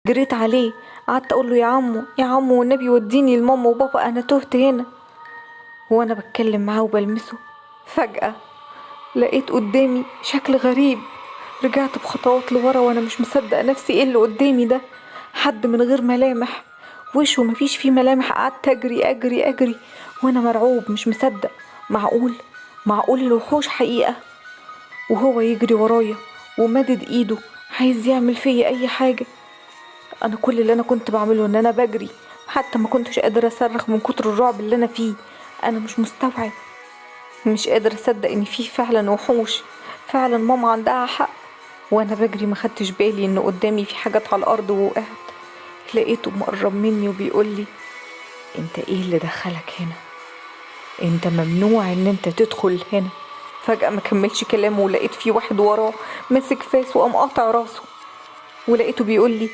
جريت عليه، قعدت اقول له: يا عمو يا عمو والنبي وديني لماما وبابا، انا تهت هنا. وانا بتكلم معاه وبلمسه، فجأة لقيت قدامي شكل غريب. رجعت بخطوات لورا وانا مش مصدق نفسي، ايه اللي قدامي ده؟ حد من غير ملامح، وشه مفيش فيه ملامح. قعدت اجري اجري اجري وانا مرعوب مش مصدق. معقول الوحوش حقيقة؟ وهو يجري ورايا ومدد ايده عايز يعمل فيا اي حاجة. انا كل اللي انا كنت بعمله ان انا بجري، حتى ما كنتش قادرة اصرخ من كتر الرعب اللي انا فيه. انا مش مستوعب، مش قادر اصدق ان في فعلا وحوش. فعلا ماما عندها حق. وانا بجري ما خدتش بالي ان قدامي في حاجات على الارض ووقعت. لقيته مقرب مني وبيقول لي: انت ايه اللي دخلك هنا؟ انت ممنوع ان انت تدخل هنا. فجأة ما كملش كلامه ولقيت في واحد وراه ماسك فاس وقام قاطع راسه. ولقيته بيقول لي: